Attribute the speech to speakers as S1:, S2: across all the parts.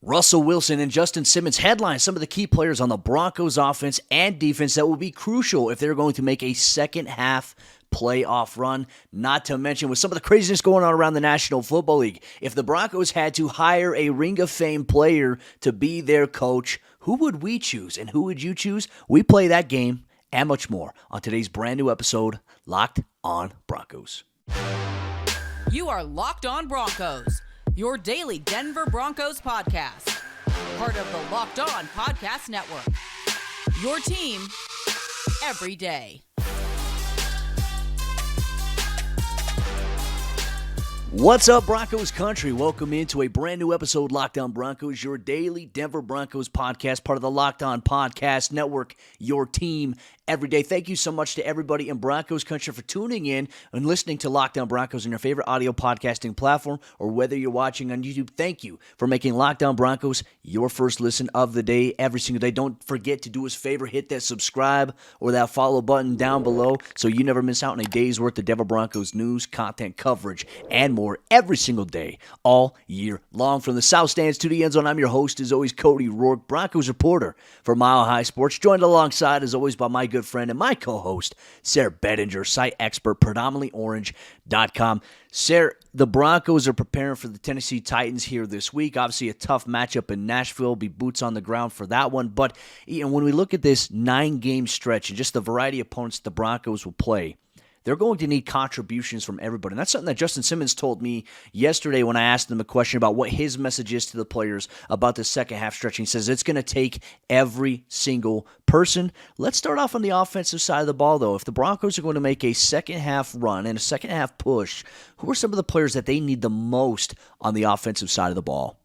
S1: Russell Wilson and Justin Simmons headline some of the key players on the Broncos offense and defense that will be crucial if they're going to make a second half playoff run. Not to mention with some of the craziness going on around the National Football League. If the Broncos had to hire a Ring of Fame player to be their coach, who would we choose and who would you choose? We play that game and much more on today's brand new episode, Locked On Broncos.
S2: You are Locked On Broncos, your daily Denver Broncos podcast. Part of the Locked On Podcast Network. Your team every day.
S1: What's up, Broncos country? Welcome into a brand new episode, Locked On Broncos, your daily Denver Broncos podcast, part of the Locked On Podcast Network, your team every day. Thank you so much to everybody in Broncos country for tuning in and listening to Locked On Broncos on your favorite audio podcasting platform, or whether you're watching on YouTube. Thank you for making Locked On Broncos your first listen of the day every single day. Don't forget to do us a favor, hit that subscribe or that follow button down below so you never miss out on a day's worth of Denver Broncos news, content, coverage, and more every single day, all year long. From the South Stands to the end zone, I'm your host, as always, Cody, Roark, Broncos reporter for Mile High Sports, joined alongside, as always, by my good friend and my co-host, Sayre Bedinger, site expert, predominantlyorange.com. Sayre, the Broncos are preparing for the Tennessee Titans here this week. Obviously, a tough matchup in Nashville. Be boots on the ground for that one. But when we look at this 9-game stretch and just the variety of opponents the Broncos will play, they're going to need contributions from everybody. And that's something that Justin Simmons told me yesterday when I asked him a question about what his message is to the players about the second half stretch. He says it's going to take every single person. Let's start off on the offensive side of the ball, though. If the Broncos are going to make a second half run and a second half push, who are some of the players that they need the most on the offensive side of the ball?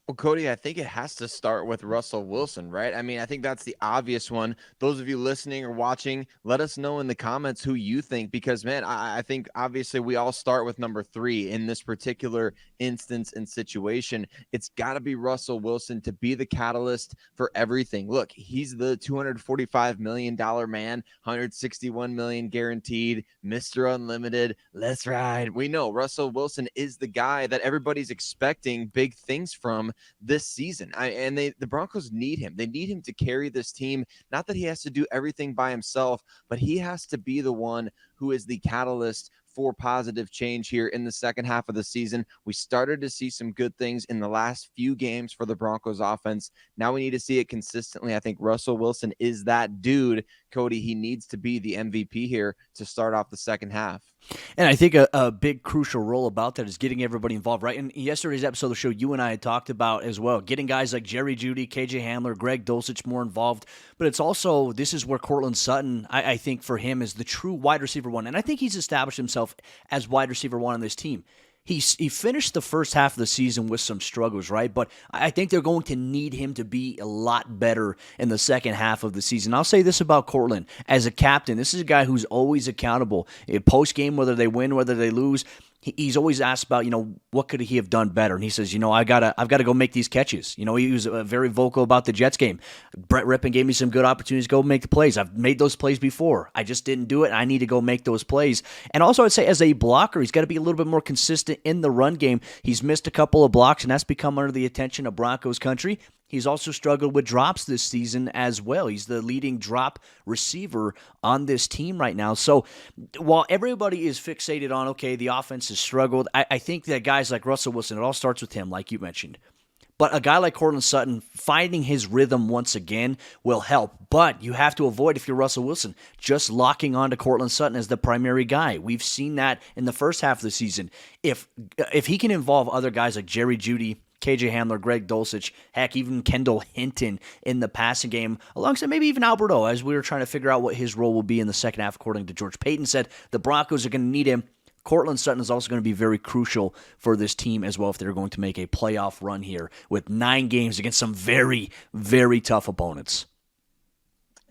S3: Well, Cody, I think it has to start with Russell Wilson, right? I mean, I think that's the obvious one. Those of you listening or watching, let us know in the comments who you think, because, man, I think obviously we all start with number 3 in this particular instance and situation. It's got to be Russell Wilson to be the catalyst for everything. Look, he's the $245 million man, $161 million guaranteed, Mr. Unlimited. Let's ride. We know Russell Wilson is the guy that everybody's expecting big things from this season. The Broncos need him. They need him to carry this team. Not that he has to do everything by himself, but he has to be the one who is the catalyst for positive change here in the second half of the season. We started to see some good things in the last few games for the Broncos offense. Now we need to see it consistently. I think Russell Wilson is that dude. Cody, he needs to be the MVP here to start off the second half.
S1: And I think a big crucial role about that is getting everybody involved, right? And yesterday's episode of the show, you and I had talked about as well, getting guys like Jerry Jeudy, KJ Hamler, Greg Dulcich more involved. But it's also, this is where Courtland Sutton, I think for him, is the true wide receiver one. And I think he's established himself as wide receiver one on this team. He finished the first half of the season with some struggles, right? But I think they're going to need him to be a lot better in the second half of the season. I'll say this about Courtland. As a captain, this is a guy who's always accountable. Post-game, whether they win, whether they lose, he's always asked about, what could he have done better? And he says, I've got to go make these catches. He was very vocal about the Jets game. Brett Rippon gave me some good opportunities to go make the plays. I've made those plays before. I just didn't do it. I need to go make those plays. And also I'd say as a blocker, he's got to be a little bit more consistent in the run game. He's missed a couple of blocks, and that's become under the attention of Broncos country. He's also struggled with drops this season as well. He's the leading drop receiver on this team right now. So while everybody is fixated on, okay, the offense has struggled, I think that guys like Russell Wilson, it all starts with him, like you mentioned. But a guy like Courtland Sutton, finding his rhythm once again will help. But you have to avoid, if you're Russell Wilson, just locking on to Courtland Sutton as the primary guy. We've seen that in the first half of the season. If he can involve other guys like Jerry Jeudy, KJ Hamler, Greg Dulcich, heck, even Kendall Hinton in the passing game, alongside maybe even Alberto, as we were trying to figure out what his role will be in the second half, according to George Paton said. The Broncos are going to need him. Courtland Sutton is also going to be very crucial for this team as well if they're going to make a playoff run here with 9 games against some very, very tough opponents.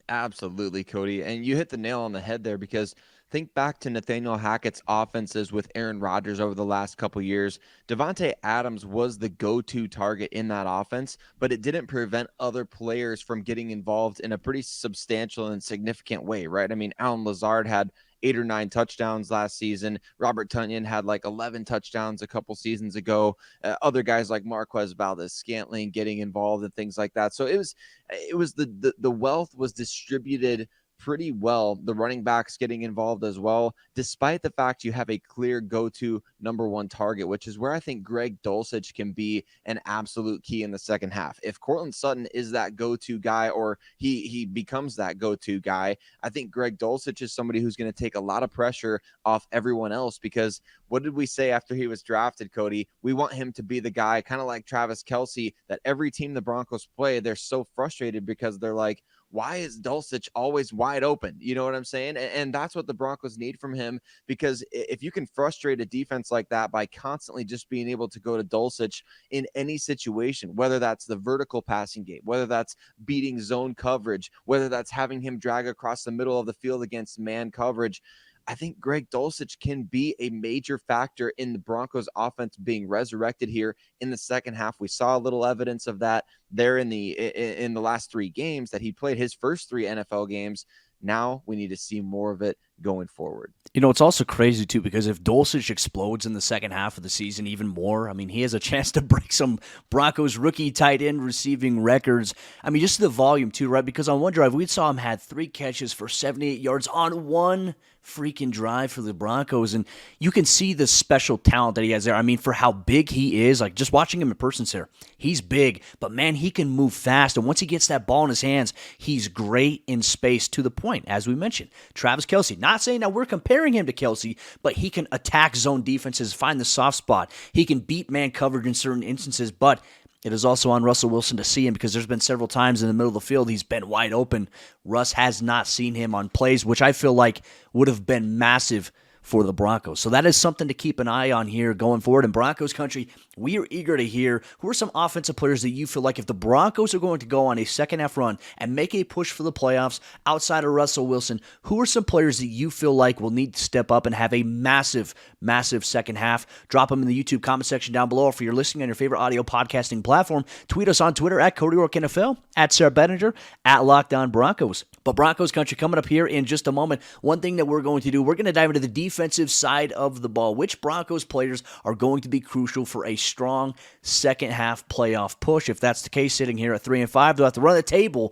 S3: Absolutely, Cody. And you hit the nail on the head there, because think back to Nathaniel Hackett's offenses with Aaron Rodgers over the last couple years. Davante Adams was the go-to target in that offense, but it didn't prevent other players from getting involved in a pretty substantial and significant way, right? I mean, Allen Lazard had 8 or 9 touchdowns last season. Robert Tonyan had like 11 touchdowns a couple seasons ago. Other guys like Marquez Valdez-Scantling getting involved and things like that. So it was the wealth was distributed pretty well. The running backs getting involved as well, despite the fact you have a clear go-to number one target, which is where I think Greg Dulcich can be an absolute key in the second half. If Courtland Sutton is that go-to guy, or he becomes that go-to guy, I think Greg Dulcich is somebody who's going to take a lot of pressure off everyone else, because what did we say after he was drafted, Cody? We want him to be the guy, kind of like Travis Kelce, that every team the Broncos play, they're so frustrated because they're like, why is Dulcich always wide open? You know what I'm saying? And that's what the Broncos need from him, because if you can frustrate a defense like that by constantly just being able to go to Dulcich in any situation, whether that's the vertical passing game, whether that's beating zone coverage, whether that's having him drag across the middle of the field against man coverage, I think Greg Dulcich can be a major factor in the Broncos offense being resurrected here in the second half. We saw a little evidence of that there in the last 3 games that he played, his first 3 NFL games. Now we need to see more of it going forward.
S1: You know, it's also crazy, too, because if Dulcich explodes in the second half of the season even more, I mean, he has a chance to break some Broncos rookie tight end receiving records. I mean, just the volume, too, right? Because on one drive, we saw him had 3 catches for 78 yards on one freaking drive for the Broncos, and you can see the special talent that he has there. I mean, for how big he is, like just watching him in person, Sayre, he's big, but man, he can move fast, and once he gets that ball in his hands, he's great in space, to the point, as we mentioned, Travis Kelce. Not saying that we're comparing him to Kelce, but he can attack zone defenses, find the soft spot. He can beat man coverage in certain instances, but it is also on Russell Wilson to see him, because there's been several times in the middle of the field he's been wide open. Russ has not seen him on plays, which I feel like would have been massive for the Broncos. So that is something to keep an eye on here going forward. In Broncos country, we are eager to hear who are some offensive players that you feel like if the Broncos are going to go on a second half run and make a push for the playoffs outside of Russell Wilson, who are some players that you feel like will need to step up and have a massive, massive second half? Drop them in the YouTube comment section down below. Or if you're listening on your favorite audio podcasting platform, tweet us on Twitter at Cody Roark NFL, at Sayre Bedinger, at Locked On Broncos. But Broncos country coming up here in just a moment. One thing that we're going to do, we're going to dive into the defensive side of the ball. Which Broncos players are going to be crucial for a strong second half playoff push? If that's the case, sitting here at 3-5, they'll have to run the table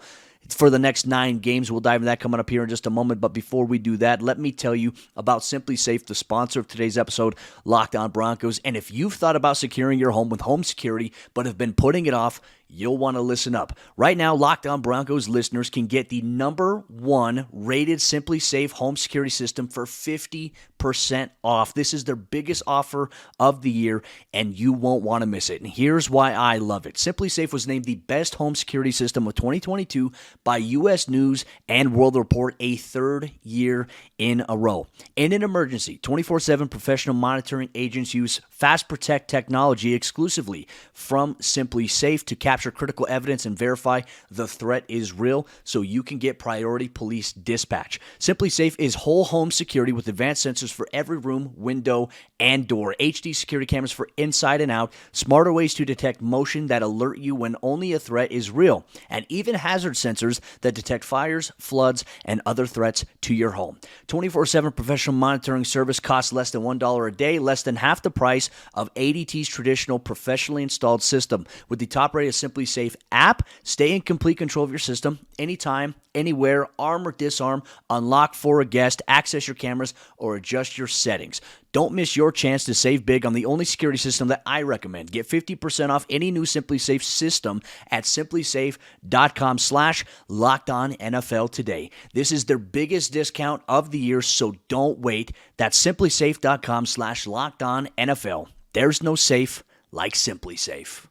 S1: for the next 9 games. We'll dive into that coming up here in just a moment. But before we do that, let me tell you about Simply Safe, the sponsor of today's episode, Locked On Broncos. And if you've thought about securing your home with home security but have been putting it off, you'll want to listen up. Right now, Locked On Broncos listeners can get the #1 rated Simply Safe home security system for 50% off. This is their biggest offer of the year, and you won't want to miss it. And here's why I love it. Simply Safe was named the best home security system of 2022 by U.S. News and World Report, a 3rd year in a row. In an emergency, 24/7 professional monitoring agents use Fast Protect technology exclusively from Simply Safe to capture critical evidence and verify the threat is real, so you can get priority police dispatch. Simply Safe is whole home security with advanced sensors for every room, window, and door, HD security cameras for inside and out, smarter ways to detect motion that alert you when only a threat is real, and even hazard sensors that detect fires, floods, and other threats to your home. 24/7 professional monitoring service costs less than $1 a day, less than half the price of ADT's traditional professionally installed system. With the top-rated Simply Safe app, stay in complete control of your system anytime, anywhere, arm or disarm, unlock for a guest, access your cameras, or adjust your settings. Don't miss your chance to save big on the only security system that I recommend. Get 50% off any new Simply Safe system at simplysafe.com/LockedOnNFL today. This is their biggest discount of the year, so don't wait. That's simplysafe.com/LockedOnNFL. There's no safe like Simply Safe.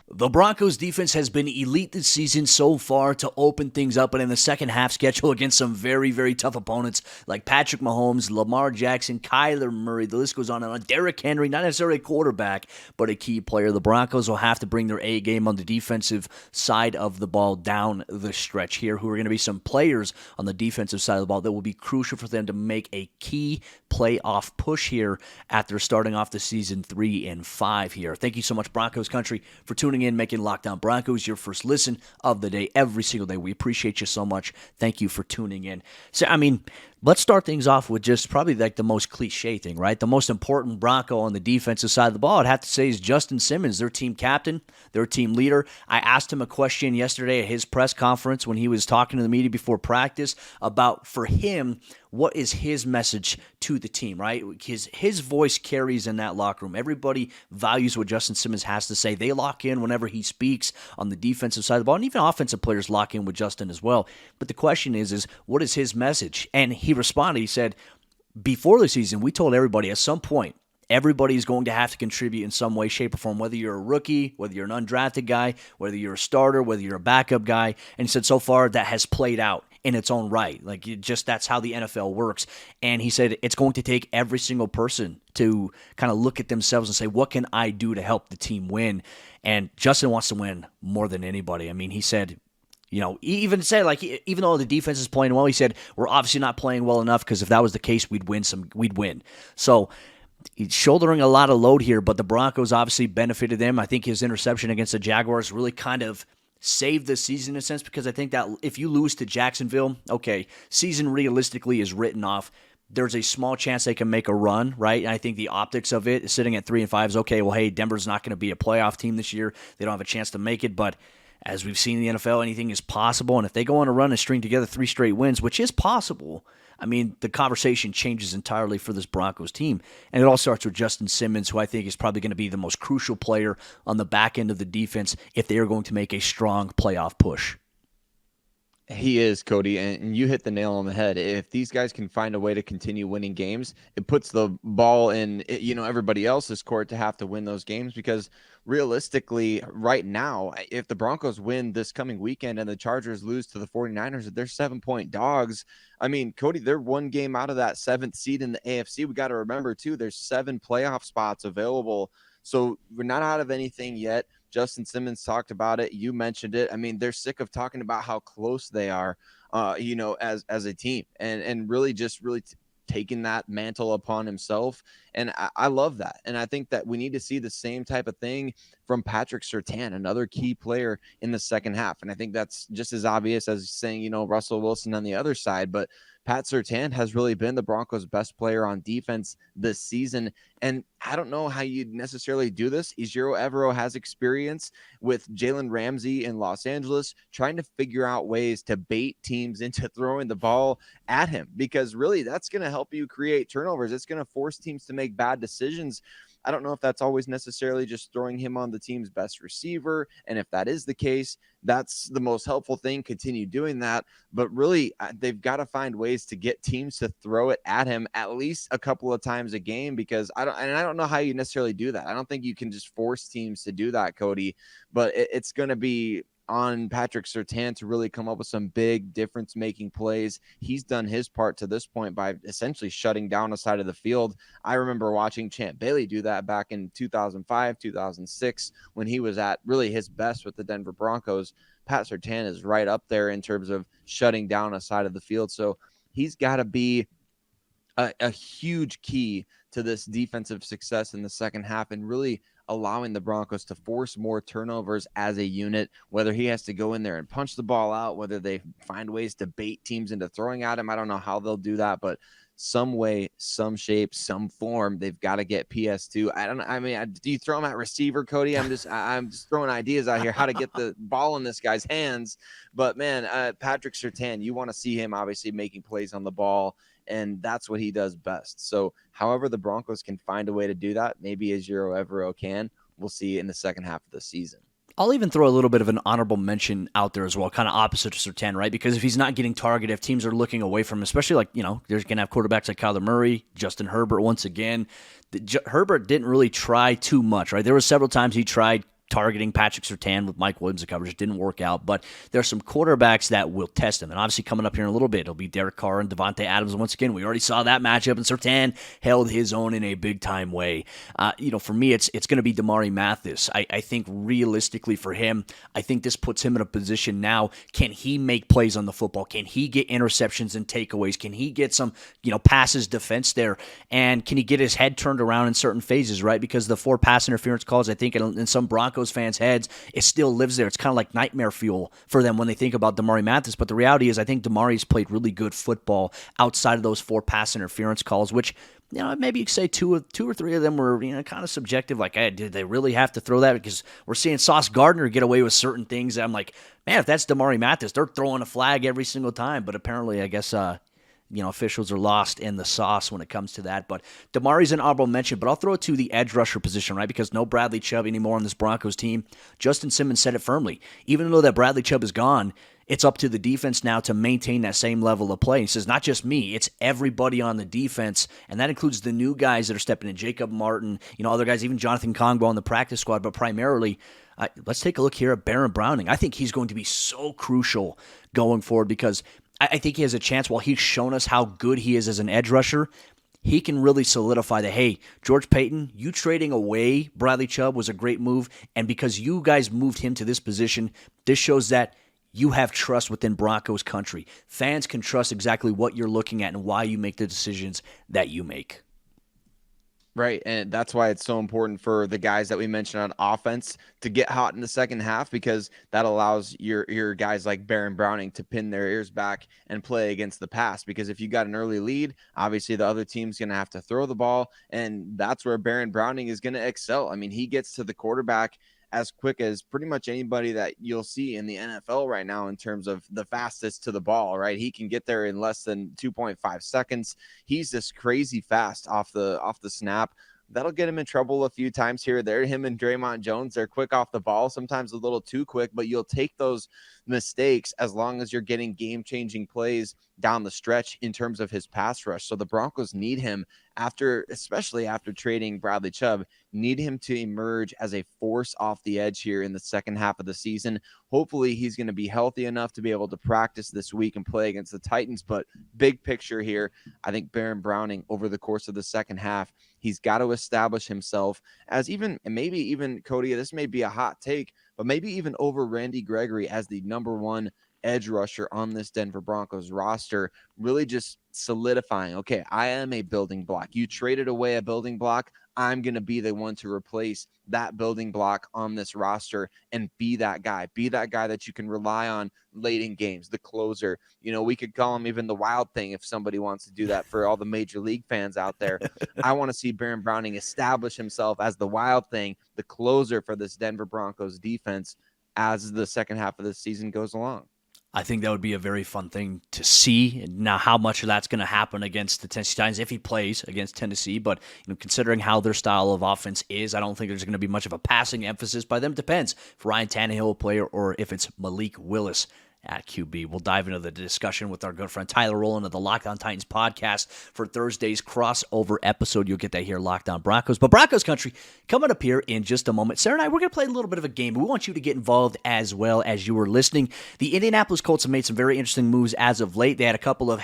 S1: The Broncos defense has been elite this season so far to open things up, and in the second half schedule against some very, very tough opponents like Patrick Mahomes, Lamar Jackson, Kyler Murray, the list goes on and on. Derrick Henry, not necessarily a quarterback, but a key player. The Broncos will have to bring their A game on the defensive side of the ball down the stretch here, who are going to be some players on the defensive side of the ball that will be crucial for them to make a key playoff push here after starting off the season 3-5 here. Thank you so much, Broncos country, for tuning in, making Locked On Broncos your first listen of the day every single day. We appreciate you so much. Thank you for tuning in. So, I mean, Let's start things off with just probably like the most cliche thing, right? The most important Bronco on the defensive side of the ball, I'd have to say, is Justin Simmons, their team captain, their team leader. I asked him a question yesterday at his press conference when he was talking to the media before practice about, for him, what is his message to the team, right? His voice carries in that locker room. Everybody values what Justin Simmons has to say. They lock in whenever he speaks on the defensive side of the ball, and even offensive players lock in with Justin as well. But the question is what is his message? And he responded, he said, before the season, we told everybody at some point, everybody's going to have to contribute in some way, shape, or form, whether you're a rookie, whether you're an undrafted guy, whether you're a starter, whether you're a backup guy. And he said so far that has played out in its own right. That's how the NFL works. And he said it's going to take every single person to kind of look at themselves and say, what can I do to help the team win? And Justin wants to win more than anybody. I mean, he said, he even said, even though the defense is playing well, he said, we're obviously not playing well enough, because if that was the case, we'd win. So he's shouldering a lot of load here, but the Broncos obviously benefited them. I think his interception against the Jaguars really kind of saved the season in a sense, because I think that if you lose to Jacksonville, okay, season realistically is written off. There's a small chance they can make a run, right? And I think the optics of it, sitting at 3-5, is okay. Well, hey, Denver's not going to be a playoff team this year. They don't have a chance to make it, but as we've seen in the NFL, anything is possible. And if they go on a run and string together 3 straight wins, which is possible, I mean, the conversation changes entirely for this Broncos team. And it all starts with Justin Simmons, who I think is probably going to be the most crucial player on the back end of the defense if they are going to make a strong playoff push.
S3: He is, Cody, and you hit the nail on the head. If these guys can find a way to continue winning games, it puts the ball in, everybody else's court to have to win those games, because realistically, right now, if the Broncos win this coming weekend and the Chargers lose to the 49ers, they're 7-point dogs. I mean, Cody, they're 1 game out of that 7th seed in the AFC. We got to remember, too, there's 7 playoff spots available. So we're not out of anything yet. Justin Simmons talked about it. You mentioned it. I mean, they're sick of talking about how close they are, as a team, and really taking that mantle upon himself. And I love that. And I think that we need to see the same type of thing from Patrick Surtain, another key player in the second half. And I think that's just as obvious as saying, Russell Wilson on the other side. But Pat Surtain has really been the Broncos' best player on defense this season. And I don't know how you'd necessarily do this. Ejiro Evero has experience with Jalen Ramsey in Los Angeles, trying to figure out ways to bait teams into throwing the ball at him, because really that's going to help you create turnovers. It's going to force teams to make bad decisions. I don't know if that's always necessarily just throwing him on the team's best receiver. And if that is the case, that's the most helpful thing. Continue doing that. But really, they've got to find ways to get teams to throw it at him at least a couple of times a game, because I don't know how you necessarily do that. I don't think you can just force teams to do that, Cody, but it's going to be on Patrick Surtain to really come up with some big difference-making plays. He's done his part to this point by essentially shutting down a side of the field. I remember watching Champ Bailey do that back in 2005, 2006, when he was at really his best with the Denver Broncos. Pat Surtain is right up there in terms of shutting down a side of the field. So he's got to be a huge key to this defensive success in the second half, and really allowing the Broncos to force more turnovers as a unit, whether he has to go in there and punch the ball out, whether they find ways to bait teams into throwing at him. I don't know how they'll do that, but some way, some shape, some form, they've got to get PS2. Do you throw him at receiver, Cody? I'm just throwing ideas out here how to get the ball in this guy's hands. But man, Patrick Surtain, you want to see him obviously making plays on the ball, and that's what he does best. So however the Broncos can find a way to do that, maybe Ejiro Evero can, we'll see in the second half of the season.
S1: I'll even throw a little bit of an honorable mention out there as well, kind of opposite to Surtain, right? Because if he's not getting targeted, if teams are looking away from him, especially there's going to have quarterbacks like Kyler Murray, Justin Herbert once again. Herbert didn't really try too much, right? There were several times he tried targeting Patrick Surtain with Mike Williams in coverage. It didn't work out, but there are some quarterbacks that will test him. And obviously coming up here in a little bit, it'll be Derek Carr and Devontae Adams once again. We already saw that matchup, and Surtain held his own in a big-time way. For me, it's going to be Damari Mathis. I think realistically for him, I think this puts him in a position now. Can he make plays on the football? Can he get interceptions and takeaways? Can he get some, passes defense there? And can he get his head turned around in certain phases, right? Because the 4 pass interference calls, I think in some Broncos Broncos fans' heads, it still lives there. It's kind of like nightmare fuel for them when they think about Damari Mathis. But the reality is I think Damari's played really good football outside of those 4 pass interference calls, which, maybe you could say two or three of them were, kind of subjective. Like, hey, did they really have to throw that? Because we're seeing Sauce Gardner get away with certain things. I'm like, man, if that's Damari Mathis, they're throwing a flag every single time. But apparently, I guess, officials are lost in the sauce when it comes to that. But Damari's an honorable mention, but I'll throw it to the edge rusher position, right? Because no Bradley Chubb anymore on this Broncos team. Justin Simmons said it firmly. Even though that Bradley Chubb is gone, it's up to the defense now to maintain that same level of play. He says, not just me, it's everybody on the defense, and that includes the new guys that are stepping in, Jacob Martin, other guys, even Jonathan Kongbo on the practice squad, but primarily, let's take a look here at Baron Browning. I think he's going to be so crucial going forward because I think he has a chance, while he's shown us how good he is as an edge rusher, he can really solidify that, hey, George Paton, you trading away Bradley Chubb was a great move, and because you guys moved him to this position, this shows that you have trust within Broncos country. Fans can trust exactly what you're looking at and why you make the decisions that you make.
S3: Right, and that's why it's so important for the guys that we mentioned on offense to get hot in the second half, because that allows your guys like Baron Browning to pin their ears back and play against the pass. Because if you got an early lead, obviously the other team's going to have to throw the ball, and that's where Baron Browning is going to excel. I mean, he gets to the quarterback as quick as pretty much anybody that you'll see in the NFL right now in terms of the fastest to the ball, right? He can get there in less than 2.5 seconds. He's just crazy fast off the snap. That'll get him in trouble a few times here or there. Him and Draymond Jones, they're quick off the ball, sometimes a little too quick, but you'll take those mistakes as long as you're getting game-changing plays down the stretch in terms of his pass rush. So the Broncos need him especially after trading Bradley Chubb, need him to emerge as a force off the edge here in the second half of the season. Hopefully he's going to be healthy enough to be able to practice this week and play against the Titans. But big picture here, I think Baron Browning over the course of the second half, he's got to establish himself as maybe even Cody, this may be a hot take, but maybe even over Randy Gregory as the number 1 edge rusher on this Denver Broncos roster, really just solidifying, okay, I am a building block. You traded away a building block. I'm going to be the one to replace that building block on this roster and be that guy that you can rely on late in games, the closer. We could call him even the wild thing if somebody wants to do that for all the major league fans out there. I want to see Baron Browning establish himself as the wild thing, the closer for this Denver Broncos defense as the second half of the season goes along.
S1: I think that would be a very fun thing to see. Now, how much of that's going to happen against the Tennessee Titans if he plays against Tennessee, but considering how their style of offense is, I don't think there's going to be much of a passing emphasis by them. Depends if Ryan Tannehill will play or if it's Malik Willis at QB. We'll dive into the discussion with our good friend Tyler Rowland of the Locked On Titans podcast for Thursday's crossover episode. You'll get that here, Locked On Broncos. But Broncos country coming up here in just a moment. Sayre and I, we're going to play a little bit of a game. We want you to get involved as well as you were listening. The Indianapolis Colts have made some very interesting moves as of late. They had a couple of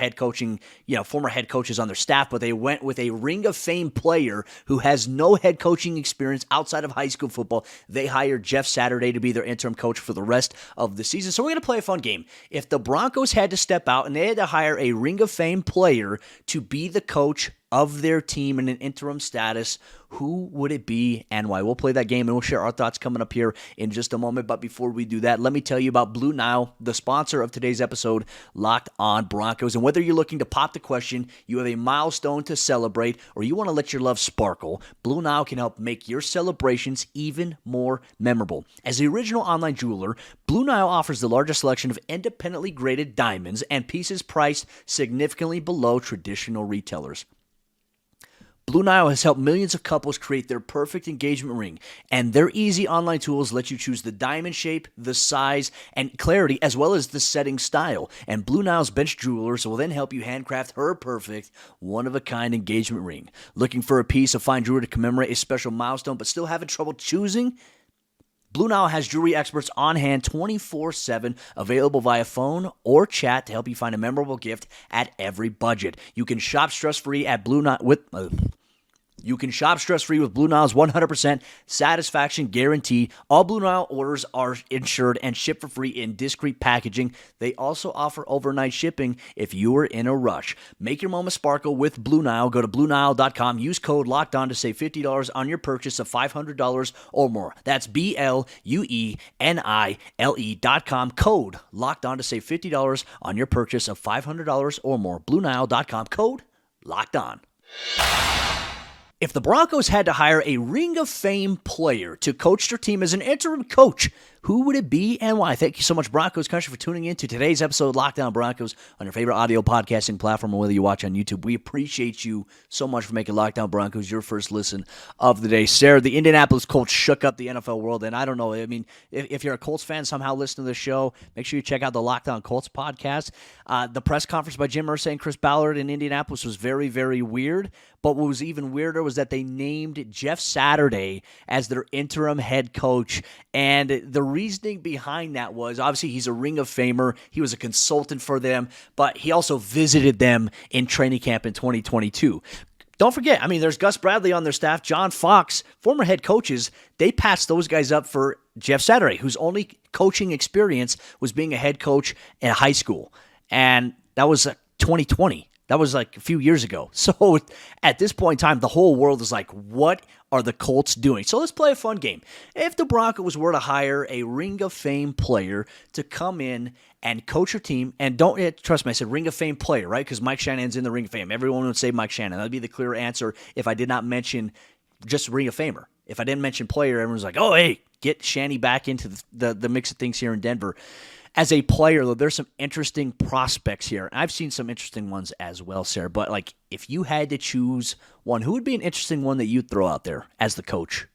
S1: former head coaches on their staff, but they went with a Ring of Fame player who has no head coaching experience outside of high school football. They hired Jeff Saturday to be their interim coach for the rest of the season. So we're going to play a fun game. If the Broncos had to step out and they had to hire a Ring of Fame player to be the coach of their team in an interim status, who would it be and why? We'll play that game and we'll share our thoughts coming up here in just a moment. But before we do that, let me tell you about Blue Nile, the sponsor of today's episode, Locked On Broncos. And whether you're looking to pop the question, you have a milestone to celebrate, or you want to let your love sparkle, Blue Nile can help make your celebrations even more memorable. As the original online jeweler, Blue Nile offers the largest selection of independently graded diamonds and pieces priced significantly below traditional retailers. Blue Nile has helped millions of couples create their perfect engagement ring, and their easy online tools let you choose the diamond shape, the size, and clarity, as well as the setting style. And Blue Nile's bench jewelers will then help you handcraft her perfect, one-of-a-kind engagement ring. Looking for a piece of fine jewelry to commemorate a special milestone, but still having trouble choosing? Blue Nile has jewelry experts on hand 24/7, available via phone or chat to help you find a memorable gift at every budget. You can shop stress-free at Blue Nile with... You can shop stress-free with Blue Nile's 100% satisfaction guarantee. All Blue Nile orders are insured and shipped for free in discreet packaging. They also offer overnight shipping if you are in a rush. Make your moment sparkle with Blue Nile. Go to BlueNile.com. Use code LOCKEDON to save $50 on your purchase of $500 or more. That's BlueNile.com. Code LOCKEDON to save $50 on your purchase of $500 or more. BlueNile.com. Code LOCKEDON. If the Broncos had to hire a Ring of Fame player to coach their team as an interim coach, who would it be and why? Thank you so much, Broncos Country, for tuning in to today's episode of Locked On Broncos on your favorite audio podcasting platform or whether you watch on YouTube. We appreciate you so much for making Locked On Broncos your first listen of the day. Sayre, the Indianapolis Colts shook up the NFL world, and I don't know. I mean, if you're a Colts fan, somehow listen to the show, make sure you check out the Locked On Colts podcast. The press conference by Jim Irsay and Chris Ballard in Indianapolis was very, very weird. But what was even weirder was that they named Jeff Saturday as their interim head coach. And the reasoning behind that was, obviously, he's a Ring of Famer. He was a consultant for them, but he also visited them in training camp in 2022. Don't forget, I mean, there's Gus Bradley on their staff, John Fox, former head coaches. They passed those guys up for Jeff Saturday, whose only coaching experience was being a head coach in high school. And that was 2020. That was like a few years ago. So at this point in time, the whole world is like, what are the Colts doing? So let's play a fun game. If the Broncos were to hire a Ring of Fame player to come in and coach your team, and don't trust me, I said Ring of Fame player, right? Because Mike Shanahan's in the Ring of Fame. Everyone would say Mike Shanahan. That would be the clear answer if I did not mention just Ring of Famer. If I didn't mention player, everyone's like, oh, hey, get Shanny back into the mix of things here in Denver. As a player, though, there's some interesting prospects here. And I've seen some interesting ones as well, Sayre. But, like, if you had to choose one, who would be an interesting one that you'd throw out there as the coach?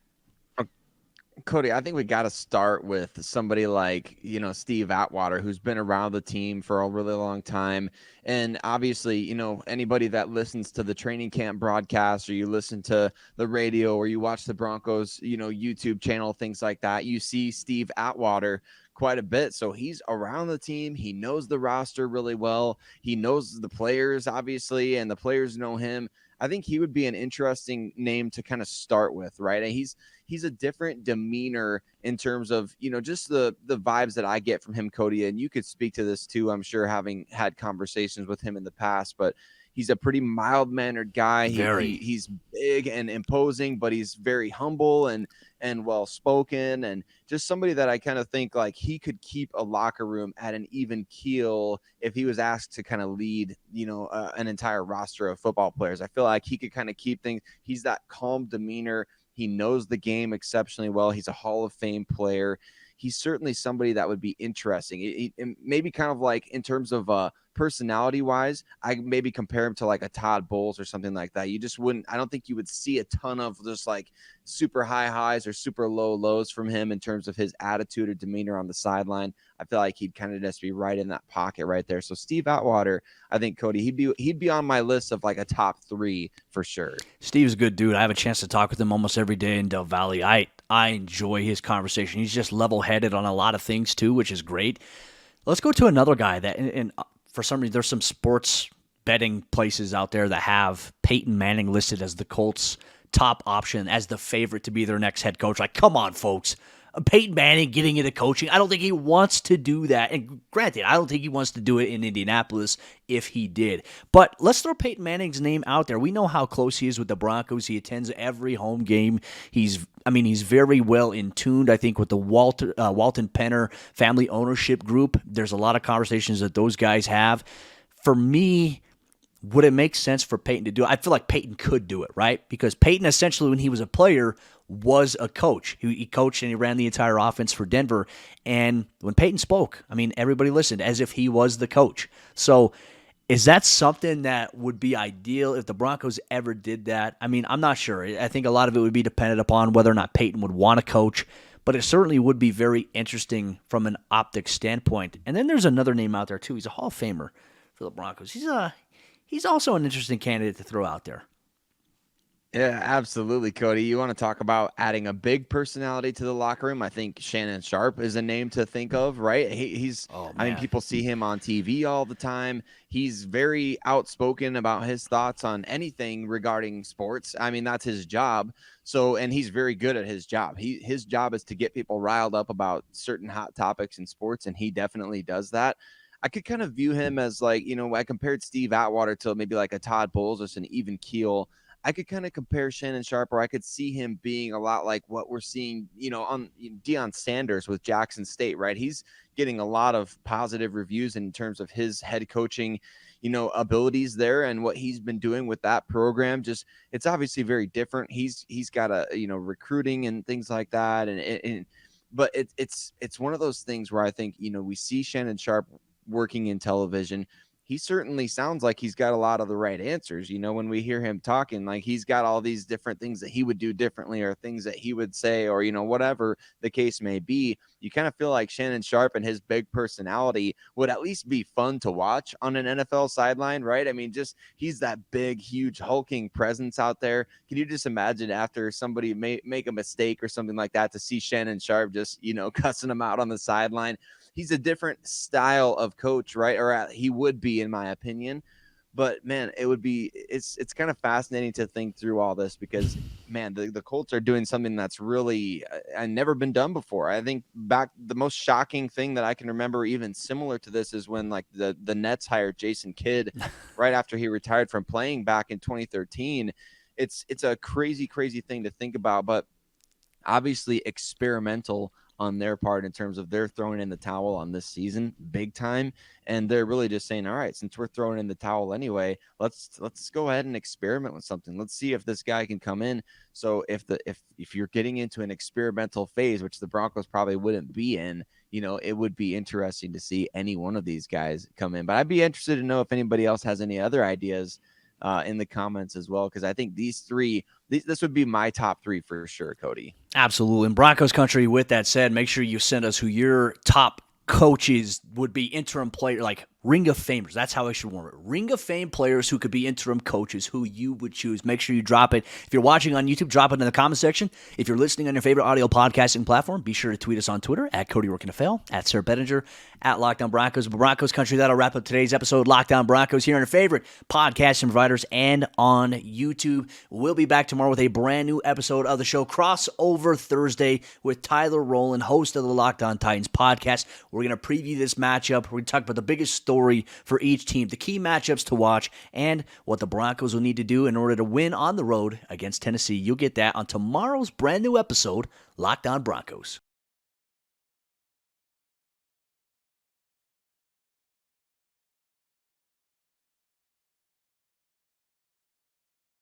S3: Cody, I think we got to start with somebody like, Steve Atwater, who's been around the team for a really long time. And obviously, anybody that listens to the training camp broadcast or you listen to the radio or you watch the Broncos, YouTube channel, things like that, you see Steve Atwater quite a bit. So he's around the team. He knows the roster really well. He knows the players, obviously, and the players know him. I think he would be an interesting name to kind of start with, right? And he's a different demeanor in terms of, just the vibes that I get from him, Cody. And you could speak to this too, I'm sure, having had conversations with him in the past, but he's a pretty mild-mannered guy. He's big and imposing, but he's very humble and well-spoken, and just somebody that I kind of think like he could keep a locker room at an even keel if he was asked to kind of lead, an entire roster of football players. I feel like he could kind of keep things. He's that calm demeanor. He knows the game exceptionally well. He's a Hall of Fame player. He's certainly somebody that would be interesting. Maybe kind of like in terms of personality wise, I maybe compare him to like a Todd Bowles or something like that. You just wouldn't, I don't think you would see a ton of just like super high highs or super low lows from him in terms of his attitude or demeanor on the sideline. I feel like he'd kind of just be right in that pocket right there. So Steve Atwater, I think, Cody, he'd be on my list of like a top 3 for sure.
S1: Steve's a good dude. I have a chance to talk with him almost every day in Del Valle. I enjoy his conversation. He's just level-headed on a lot of things too, which is great. Let's go to another guy that, and for some reason, there's some sports betting places out there that have Peyton Manning listed as the Colts' top option, as the favorite to be their next head coach. Like, come on, folks. Peyton Manning getting into coaching, I don't think he wants to do that. And granted, I don't think he wants to do it in Indianapolis if he did. But let's throw Peyton Manning's name out there. We know how close he is with the Broncos. He attends every home game. He's very well in tuned, I think, with the Walton Penner family ownership group. There's a lot of conversations that those guys have. For me, would it make sense for Peyton to do it? I feel like Peyton could do it, right? Because Peyton, essentially, when he was a player, was a coach. He coached and he ran the entire offense for Denver. And when Peyton spoke, everybody listened as if he was the coach. So is that something that would be ideal if the Broncos ever did that? I'm not sure. I think a lot of it would be dependent upon whether or not Peyton would want to coach, but it certainly would be very interesting from an optics standpoint. And then there's another name out there too. He's a Hall of Famer for the Broncos. He's also an interesting candidate to throw out there.
S3: Yeah, absolutely, Cody. You want to talk about adding a big personality to the locker room? I think Shannon Sharp is a name to think of, right? He's,
S1: Oh
S3: I mean,
S1: man.
S3: people see him on TV all the time. He's very outspoken about his thoughts on anything regarding sports. I mean, that's his job. So, and he's very good at his job. His job is to get people riled up about certain hot topics in sports, and he definitely does that. I could kind of view him as like, I compared Steve Atwater to maybe like a Todd Bowles, just an even keel. I could kind of compare Shannon Sharp, or I could see him being a lot like what we're seeing, on Deion Sanders with Jackson State, right? He's getting a lot of positive reviews in terms of his head coaching, abilities there and what he's been doing with that program. Just it's obviously very different. He's got a recruiting and things like that, but it's one of those things where I think we see Shannon Sharp working in television. He certainly sounds like he's got a lot of the right answers. When we hear him talking, like he's got all these different things that he would do differently or things that he would say, or, whatever the case may be, you kind of feel like Shannon Sharp and his big personality would at least be fun to watch on an NFL sideline, right? I mean, just he's that big, huge, hulking presence out there. Can you just imagine after somebody make a mistake or something like that to see Shannon Sharp just, cussing him out on the sideline? He's a different style of coach, right? Or he would be, in my opinion. But man, it's kind of fascinating to think through all this because, man, the Colts are doing something that's really never been done before. I think the most shocking thing that I can remember, even similar to this, is when like the Nets hired Jason Kidd right after he retired from playing back in 2013. It's a crazy thing to think about, but obviously experimental on their part in terms of they're throwing in the towel on this season big time. And they're really just saying, all right, since we're throwing in the towel anyway, let's go ahead and experiment with something. Let's see if this guy can come in. So if you're getting into an experimental phase, which the Broncos probably wouldn't be in, it would be interesting to see any one of these guys come in. But I'd be interested to know if anybody else has any other ideas in the comments as well, because I think these three, this would be my top three for sure, Cody.
S1: Absolutely. In Broncos country, with that said, make sure you send us who your top coaches would be, interim player, like Ring of Famers. That's how I should warm it. Ring of Fame players who could be interim coaches, who you would choose. Make sure you drop it. If you're watching on YouTube, drop it in the comment section. If you're listening on your favorite audio podcasting platform, be sure to tweet us on Twitter at Cody Roark NFL, at Sayre Bedinger, at Locked On Broncos. Broncos country, that'll wrap up today's episode. Locked On Broncos here on your favorite podcasting providers and on YouTube. We'll be back tomorrow with a brand new episode of the show, Crossover Thursday, with Tyler Rowland, host of the Locked On Titans podcast. We're going to preview this matchup. We're going to talk about the biggest story for each team, the key matchups to watch, and what the Broncos will need to do in order to win on the road against Tennessee. You'll get that on tomorrow's brand new episode, Locked On Broncos.